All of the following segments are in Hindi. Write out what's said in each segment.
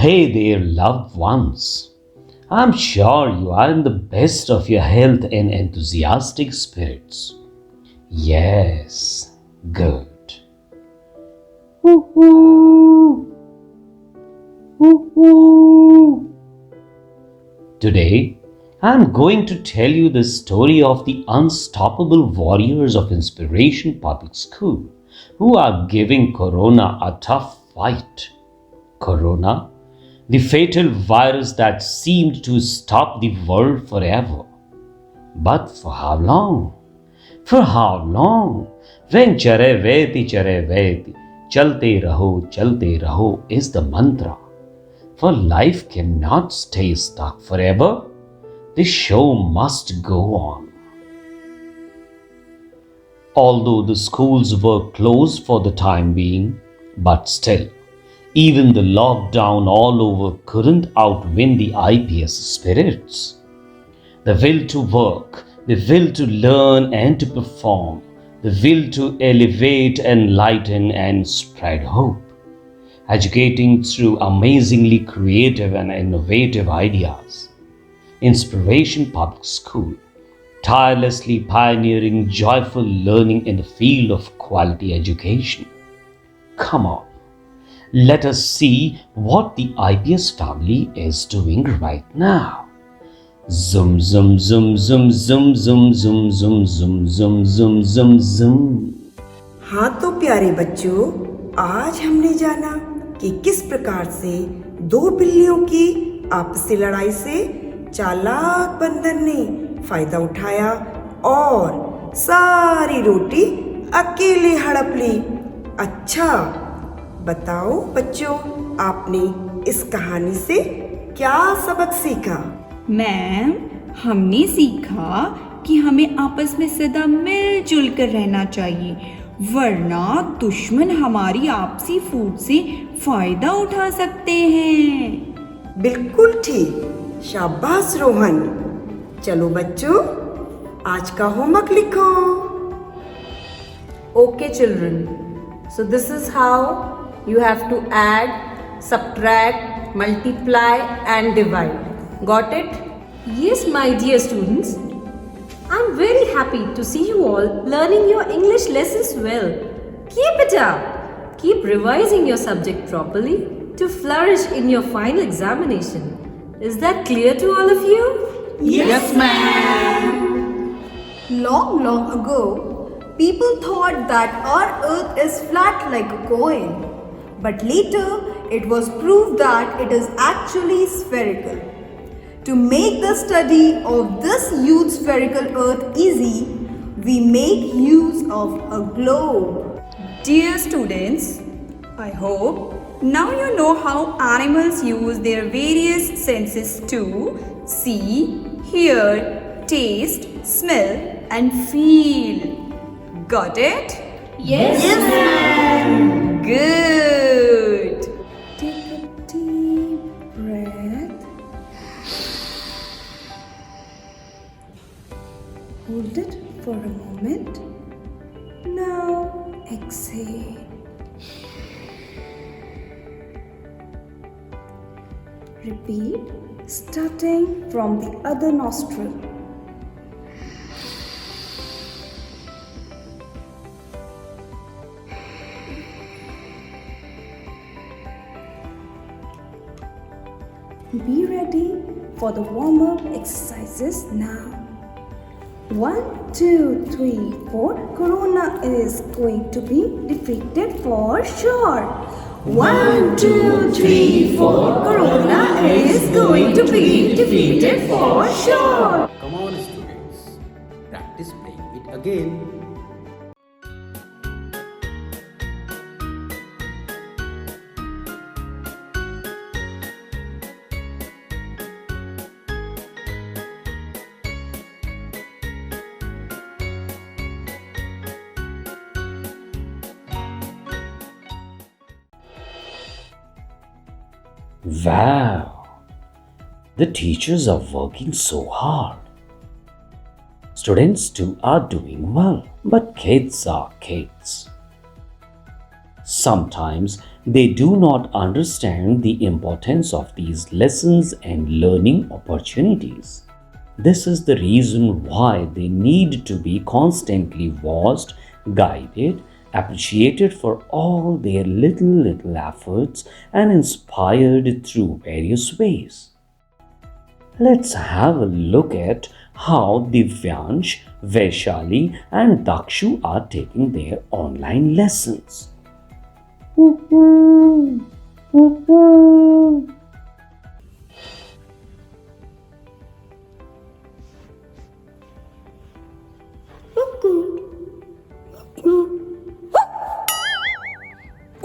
Hey there, loved ones. I'm sure you are in the best of your health and enthusiastic spirits. Yes, good. Woo-hoo! Woo-hoo! Today, I'm going to tell you the story of the unstoppable warriors of Inspiration Public School who are giving Corona a tough fight. Corona, the fatal virus that seemed to stop the world forever. But for how long? For how long? When chalte raho is the mantra. For life cannot stay stuck forever. The show must go on. Although the schools were closed for the time being, but still, even the lockdown all over couldn't outwin the IPS spirits. The will to work, the will to learn and to perform, the will to elevate, enlighten, and spread hope. Educating through amazingly creative and innovative ideas. Inspiration Public School, tirelessly pioneering joyful learning in the field of quality education. Come on. Let us see what the IPS family is doing right now. Zoom, zoom, zoom, zoom, zoom, zoom, zoom, zoom, zoom, zoom, zoom, zoom, zoom. हाँ तो प्यारे बच्चों, आज हमने जाना कि किस प्रकार से दो बिल्लियों की आपसी लड़ाई से चालाक बंदर ने फायदा उठाया और सारी रोटी अकेले हड़प ली। अच्छा, बताओ बच्चों, आपने इस कहानी से क्या सबक सीखा? मैम, हमने सीखा कि हमें आपस में सदा मिलजुल कर रहना चाहिए, वरना दुश्मन हमारी आपसी फूट से फायदा उठा सकते हैं। बिल्कुल ठीक, शाबाश रोहन। चलो बच्चों, आज का होमवर्क लिखो। Okay children, so this is how you have to add, subtract, multiply and divide. Got it? Yes, my dear students. I'm very happy to see you all learning your English lessons well. Keep it up. Keep revising your subject properly to flourish in your final examination. Is that clear to all of you? Yes, ma'am. Long ago, people thought that our earth is flat like a coin. But later, it was proved that it is actually spherical. To make the study of this huge spherical earth easy, we make use of a globe. Dear students, I hope now you know how animals use their various senses to see, hear, taste, smell and feel. Got it? Yes, ma'am. Good. Take a deep breath. Hold it for a moment. Now exhale. Repeat, starting from the other nostril. Be ready for the warm-up exercises now. 1, 2, 3, 4. Corona is going to be defeated for sure. 1, 2, 3, 4. Corona is going to be defeated for sure. Come on, students. Practice playing it again. Wow! The teachers are working so hard. Students too are doing well, but kids are kids. Sometimes they do not understand the importance of these lessons and learning opportunities. This is the reason why they need to be constantly watched, guided, appreciated for all their little efforts, and inspired through various ways. Let's have a look at how Divyansh, Vaishali, and Dakshu are taking their online lessons.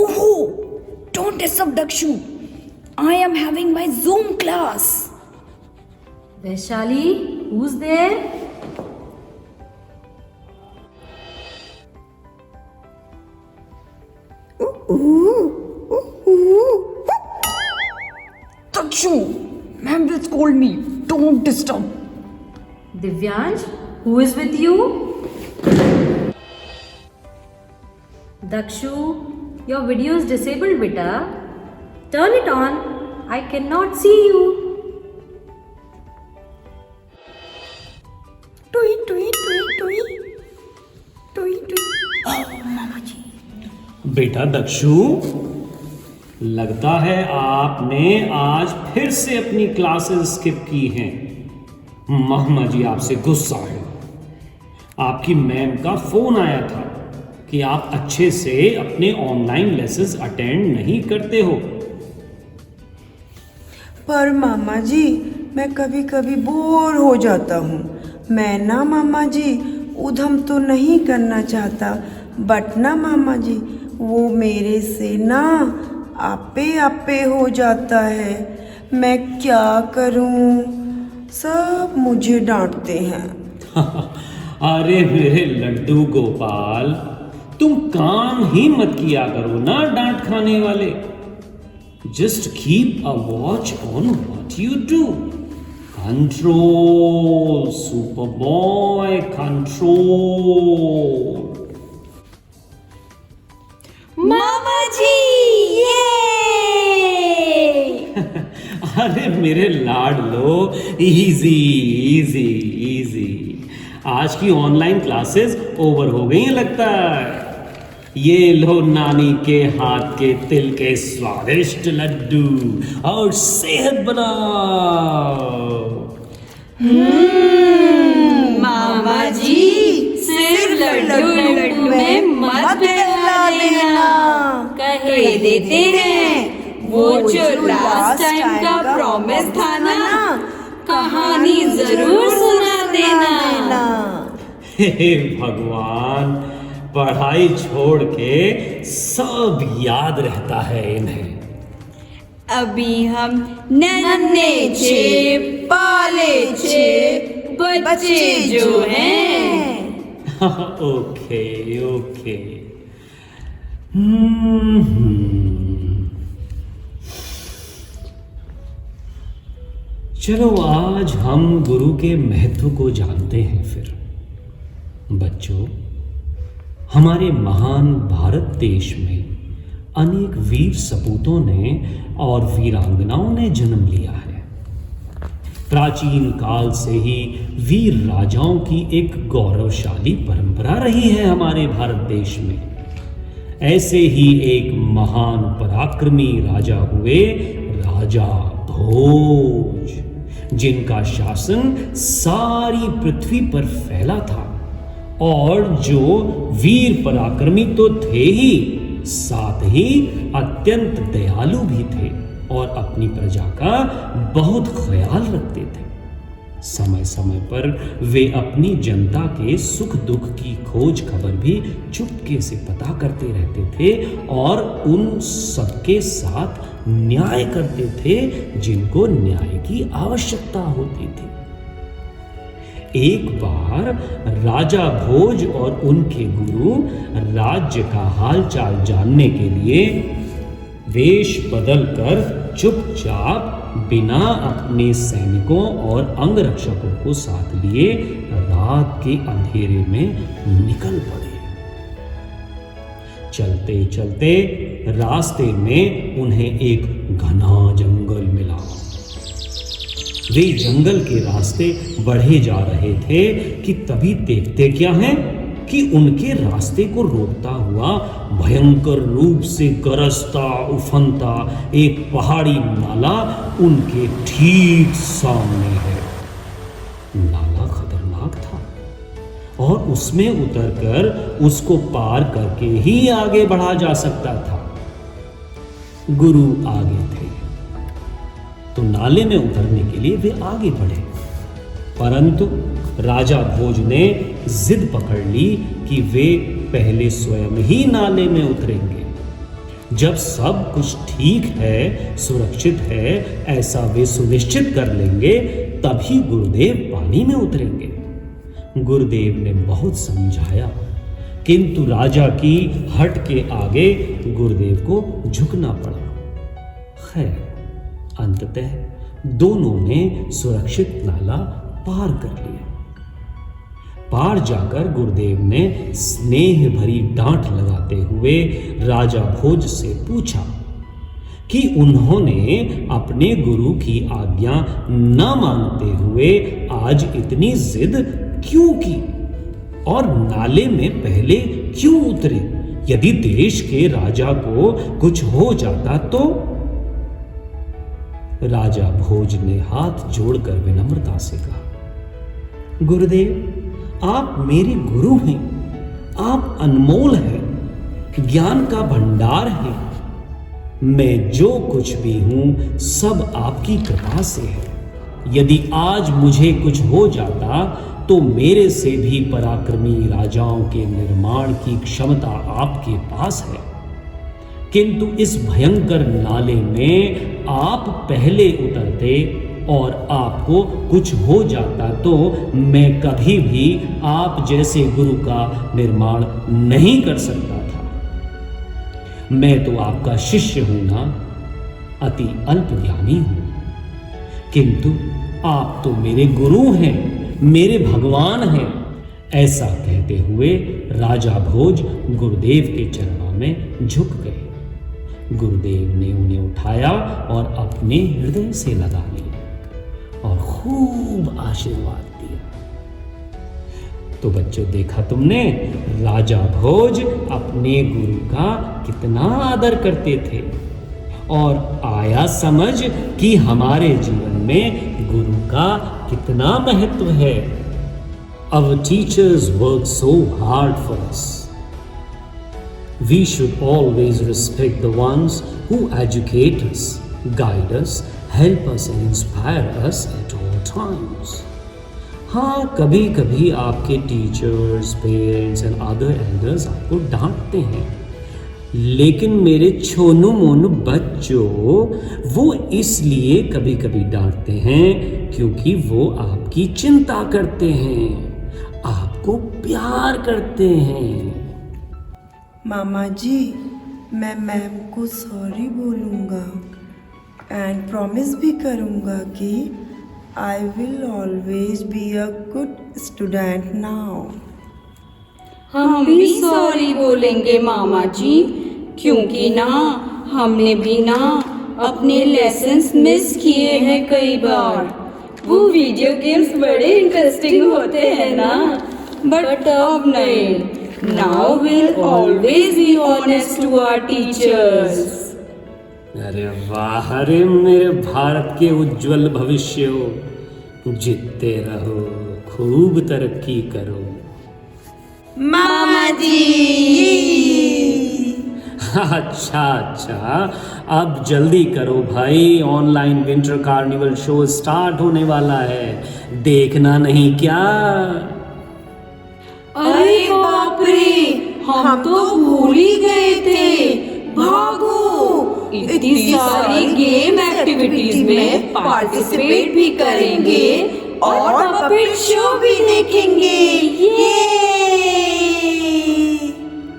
Oh, don't disturb Dakshu. I am having my Zoom class. Vaishali, who's there? Dakshu, ma'am will scold me. Don't disturb. Divyansh, who is with you? Dakshu, your video is disabled, beta. Turn it on. I cannot see you. Tweet, tweet, tweet, tweet. Tweet, tweet. Oh, Mama ji. बेटा दक्षु, लगता है आपने आज फिर से अपनी क्लासेस स्किप की हैं। मामा जी आपसे गुस्सा है। आपकी मैम का फोन आया था कि आप अच्छे से अपने ऑनलाइन लेसन्स अटेंड नहीं करते हो। पर मामा जी, मैं कभी कभी बोर हो जाता हूँ। मैं ना मामा जी उधम तो नहीं करना चाहता, बट ना मामा जी वो मेरे से ना आपे हो जाता है। मैं क्या करूँ? सब मुझे डांटते हैं। अरे मेरे लड्डू गोपाल, तुम काम ही मत किया करो ना डांट खाने वाले। Just keep a watch on what you do. Control super boy, control. मामा जी, ये! अरे मेरे लाडलो, इजी इजी इजी। आज की ऑनलाइन क्लासेस ओवर हो गई हैं लगता है। ये लो नानी के हाथ के तिल के स्वादिष्ट लड्डू और सेहत बनाओ। मामा जी, सिर्फ लड्डू में मत बहला देना। कह देते हैं वो जो लास्ट टाइम का प्रॉमिस था ना, कहानी जरूर सुना देना। हे भगवान, पढ़ाई छोड़ के सब याद रहता है इन्हें। अभी हम नन्हे छे पाले छे बच्चे जो हैं। Okay okay. चलो आज हम गुरु के महत्व को जानते हैं। फिर बच्चों, हमारे महान भारत देश में अनेक वीर सपूतों ने और वीरांगनाओं ने जन्म लिया है। प्राचीन काल से ही वीर राजाओं की एक गौरवशाली परंपरा रही है हमारे भारत देश में। ऐसे ही एक महान पराक्रमी राजा हुए राजा भोज, जिनका शासन सारी पृथ्वी पर फैला था और जो वीर पराक्रमी तो थे ही, साथ ही अत्यंत दयालु भी थे और अपनी प्रजा का बहुत ख्याल रखते थे। समय समय पर वे अपनी जनता के सुख दुख की खोज खबर भी चुपके से पता करते रहते थे और उन सबके साथ न्याय करते थे जिनको न्याय की आवश्यकता होती थी। एक बार राजा भोज और उनके गुरु राज्य का हालचाल जानने के लिए वेश बदलकर चुपचाप बिना अपने सैनिकों और अंगरक्षकों को साथ लिए रात के अंधेरे में निकल पड़े। चलते चलते रास्ते में उन्हें एक घना जंगल मिला। वे जंगल के रास्ते बढ़े जा रहे थे कि तभी देखते क्या हैं कि उनके रास्ते को रोकता हुआ भयंकर रूप से गरजता उफनता एक पहाड़ी नाला उनके ठीक सामने है। नाला खतरनाक था और उसमें उतरकर उसको पार करके ही आगे बढ़ा जा सकता था। गुरु आगे थे तो नाले में उतरने के लिए वे आगे बढ़े, परंतु राजा भोज ने जिद पकड़ ली कि वे पहले स्वयं ही नाले में उतरेंगे। जब सब कुछ ठीक है, सुरक्षित है, ऐसा वे सुनिश्चित कर लेंगे, तभी गुरुदेव पानी में उतरेंगे। गुरुदेव ने बहुत समझाया, किंतु राजा की हट के आगे गुरुदेव को झुकना पड़ा। खैर, अंततः दोनों ने सुरक्षित नाला पार कर लिया। पार जाकर गुरुदेव ने स्नेह भरी डांट लगाते हुए राजा भोज से पूछा कि उन्होंने अपने गुरु की आज्ञा न मानते हुए आज इतनी जिद क्यों की और नाले में पहले क्यों उतरे। यदि देश के राजा को कुछ हो जाता तो। राजा भोज ने हाथ जोड़कर विनम्रता से कहा, गुरुदेव, आप मेरे गुरु हैं, आप अनमोल हैं, ज्ञान का भंडार है। मैं जो कुछ भी हूं सब आपकी कृपा से है। यदि आज मुझे कुछ हो जाता तो मेरे से भी पराक्रमी राजाओं के निर्माण की क्षमता आपके पास है, किंतु इस भयंकर नाले में आप पहले उतरते और आपको कुछ हो जाता तो मैं कभी भी आप जैसे गुरु का निर्माण नहीं कर सकता था। मैं तो आपका शिष्य हूं ना, अति अल्प ज्ञानी हूं, किंतु आप तो मेरे गुरु हैं, मेरे भगवान हैं। ऐसा कहते हुए राजा भोज गुरुदेव के चरणों में झुक गए। गुरुदेव ने उन्हें उठाया और अपने हृदय से लगा लिया और खूब आशीर्वाद दिया। तो बच्चों, देखा तुमने राजा भोज अपने गुरु का कितना आदर करते थे और आया समझ कि हमारे जीवन में गुरु का कितना महत्व है। Our teachers work so hard for us. We should always respect the ones who educate us, guide us, help us and inspire us at all times. हाँ, कभी कभी आपके teachers, parents and other elders आपको डांटते हैं, लेकिन मेरे छोनू मोनू बच्चों, वो इसलिए कभी कभी डांटते हैं क्योंकि वो आपकी चिंता करते हैं, आपको प्यार करते हैं। मामा जी, मैं मैम को सॉरी बोलूँगा एंड प्रॉमिस भी करूँगा कि I will always be a good student now. हम भी सॉरी बोलेंगे मामा जी, क्योंकि ना हमने भी ना अपने लेसन्स मिस किए हैं कई बार। वो वीडियो गेम्स बड़े इंटरेस्टिंग होते हैं ना, बट अब नहीं। Now will always be honest to our teachers. अरे वाह, अरे मेरे भारत के उज्जवल भविष्य हो, जीतते रहो, खूब तरक्की करो। मामा जी। अच्छा, अब जल्दी करो भाई, online winter carnival show start होने वाला है, देखना नहीं क्या? अरे बाप रे, हम तो भूल ही गए थे। भागो, इतनी सारी गेम एक्टिविटीज में पार्टिसिपेट भी करेंगे और पपेट शो भी देखेंगे।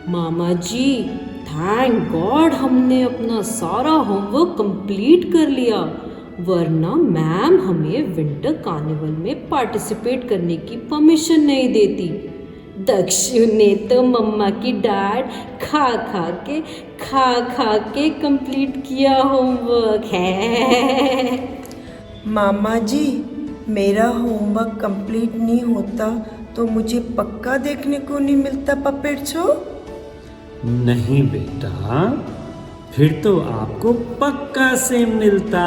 मामा जी, थैंक गॉड हमने अपना सारा होमवर्क कंप्लीट कर लिया, वरना मैम हमें विंटर कार्निवल में पार्टिसिपेट करने की परमिशन नहीं देती। दक्षु ने तो मम्मा की डांट खा खा के कंप्लीट किया होमवर्क है। मामा जी, मेरा होमवर्क कंप्लीट नहीं होता तो मुझे पक्का देखने को नहीं मिलता पपेट शो। नहीं बेटा, फिर तो आपको पक्का से मिलता।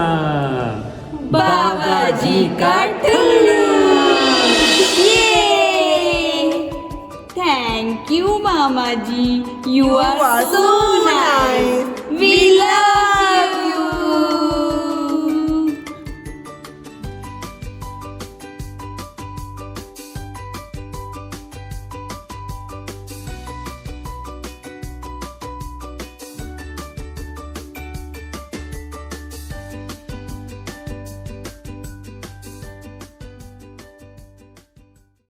बाबा जी का टुल्लू। थैंक यू मामा जी, you are so nice, we love